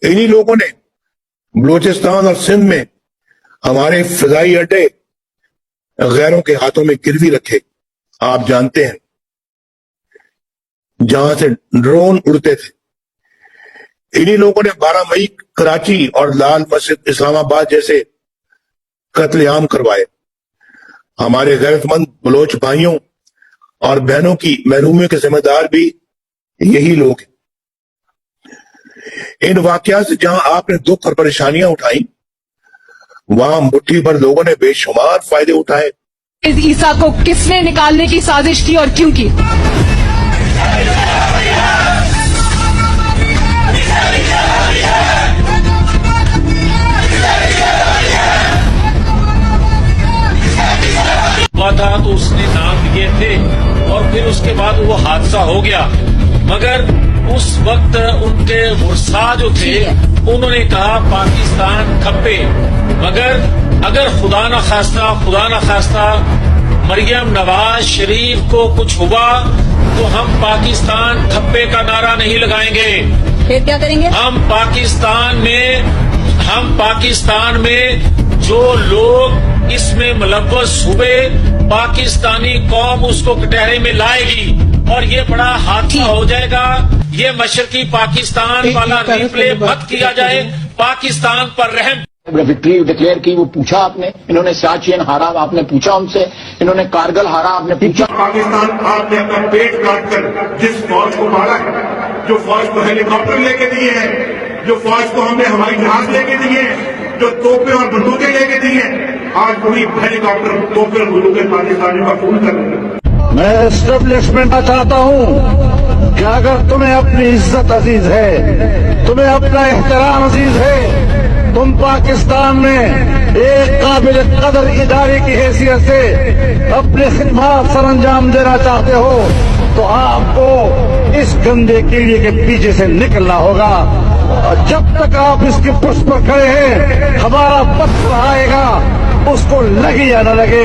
انہی لوگوں نے بلوچستان اور سندھ میں ہمارے فضائی اڈے غیروں کے ہاتھوں میں گروی رکھے. آپ جانتے ہیں جہاں سے ڈرون اڑتے تھے. انہی لوگوں نے 12 مئی کراچی اور لال مسجد اسلام آباد جیسے قتل عام کروائے. ہمارے غیرت مند بلوچ بھائیوں اور بہنوں کی محرومیوں کے ذمہ دار بھی یہی لوگ ہیں. ان واقعات سے جہاں آپ نے دکھ اور پریشانیاں اٹھائیں، وہاں مٹھی بھر لوگوں نے بے شمار فائدے اٹھائے. عیسیٰ کو کس نے نکالنے کی سازش کی اور کیوں کی؟ تھا تو اس نے نام لیے تھے اور پھر اس کے بعد وہ حادثہ ہو گیا، مگر اس وقت ان کے ورثا جو تھے انہوں نے کہا پاکستان کھپے. مگر اگر خدا نہ خواستہ مریم نواز شریف کو کچھ ہوا تو ہم پاکستان کھپے کا نعرہ نہیں لگائیں گے. پھر کیا کریں گے؟ ہم پاکستان میں جو لوگ اس میں ملوث ہوئے، پاکستانی قوم اس کو کٹہرے میں لائے گی اور یہ بڑا حادثہ ہو جائے گا. یہ مشرقی پاکستان والا ریپلے مت کیا جائے. پاکستان پر رحم. وکٹری ڈکلیئر کی وہ پوچھا آپ نے، انہوں نے سیاچین ہارا آپ نے پوچھا ان سے، انہوں نے کارگل ہارا آپ نے پوچھا. پاکستان آپ نے اپنا پیٹ کاٹ کر جس فوج کو مارا ہے، جو فوج کو ہیلی کاپٹر لے کے دیے ہیں، جو فوج کو ہم نے ہماری جہاز لے کے دیے ہیں، جو توپیں اور بندوقیں لے کے دی ہیں، آج پوری ہیلی کاپٹر توپیں اور بندوقیں پاکستانیوں کا خون کر رہی ہیں. میں اسٹیبلشمنٹ چاہتا ہوں کہ اگر تمہیں اپنی عزت عزیز ہے، تمہیں اپنا احترام عزیز ہے، تم پاکستان میں ایک قابل قدر ادارے کی حیثیت سے اپنی خدمات سر انجام دینا چاہتے ہو تو آپ کو اس گندے کیڑے کے پیچھے سے نکلنا ہوگا. جب تک آپ اس کی پشت پر کھڑے ہیں ہمارا پتھر آئے گا، اس کو لگے یا نہ لگے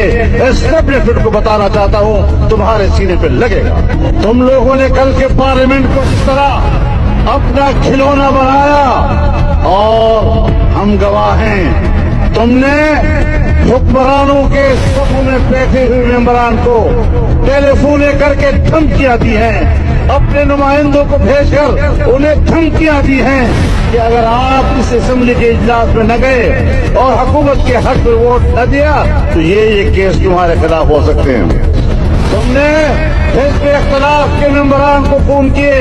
اسٹیبلشمنٹ کو بتانا چاہتا ہوں تمہارے سینے پہ لگے گا. تم لوگوں نے کل کے پارلیمنٹ کو اس طرح اپنا کھلونا بنایا اور ہم گواہ ہیں. تم نے حکمرانوں کے صفوں میں بیٹھے ہوئے ممبران کو ٹیلی فونیں کر کے دھمکیاں دی ہیں، اپنے نمائندوں کو بھیج کر انہیں دھمکیاں دی ہیں کہ اگر آپ اس اسمبلی کے اجلاس میں نہ گئے اور حکومت کے حق میں ووٹ نہ دیا تو یہ کیس تمہارے خلاف ہو سکتے ہیں. تم نے حزب اختلاف کے ممبران کو فون کیے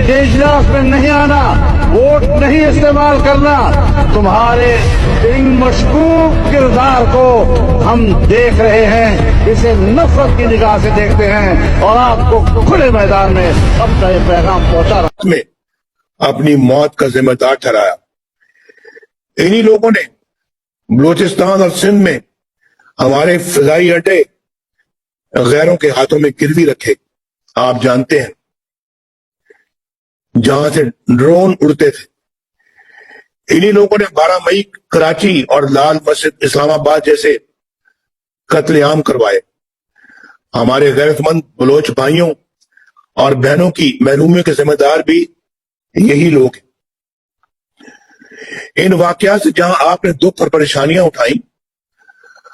کہ اجلاس میں نہیں آنا، ووٹ نہیں استعمال کرنا. تمہارے ان مشکوک کردار کو ہم دیکھ رہے ہیں، اسے نفرت کی نگاہ سے دیکھتے ہیں اور آپ کو کھلے میدان میں اپنا یہ پیغام پہنچا رہا میں اپنی موت کا ذمہ دار ٹھہرایا. انہی لوگوں نے بلوچستان اور سندھ میں ہمارے فضائی اڈے غیروں کے ہاتھوں میں گروی رکھے. آپ جانتے ہیں جہاں سے ڈرون اڑتے تھے. انہی لوگوں نے 12 مئی کراچی اور لال مسجد اسلام آباد جیسے قتل عام کروائے. ہمارے غیرت مند بلوچ بھائیوں اور بہنوں کی محرومیوں کے ذمہ دار بھی یہی لوگ ہیں. ان واقعات سے جہاں آپ نے دکھ اور پریشانیاں اٹھائیں،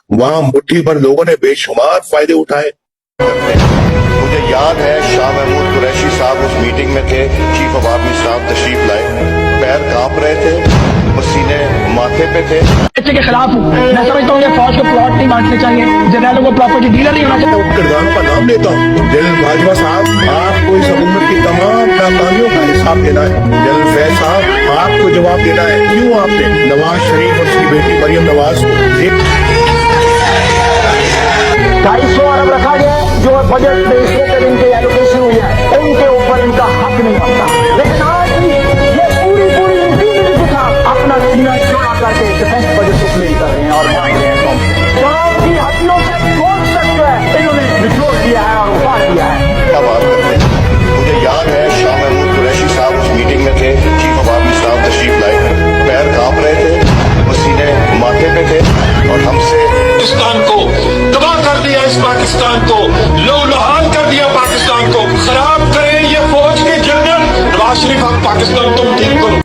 وہاں مٹھی بھر لوگوں نے بے شمار فائدے اٹھائے. مجھے یاد ہے شاہ محمود قریشی صاحب اس میٹنگ میں تھے، چیف آف آرمی اسٹاف تشریف لائے، پیر کانپ رہے تھے، پسینے ماتھے پہ تھے. بچے کے خلاف ہوں. میں سمجھتا ہوں یہ فوج کو پلاٹ نہیں بانٹنے چاہیے، جنرلوں کو پراپرٹی ڈیلر نہیں ہونا چاہیے. کرداروں کا نام لیتا ہوں. جنرل باجوہ صاحب، آپ کو اس حکومت کی تمام ناکامیوں کا حساب دینا ہے. جنرل فیض صاحب، آپ کو جواب دینا ہے کیوں آپ نے نواز شریف اور اس کی بیٹی مریم نواز کو 250 ارب رکھا گیا جو بجٹ میں اس کے ایلوکیشن ہوئی ہے ان کے اوپر ان کا حق نہیں بنتا.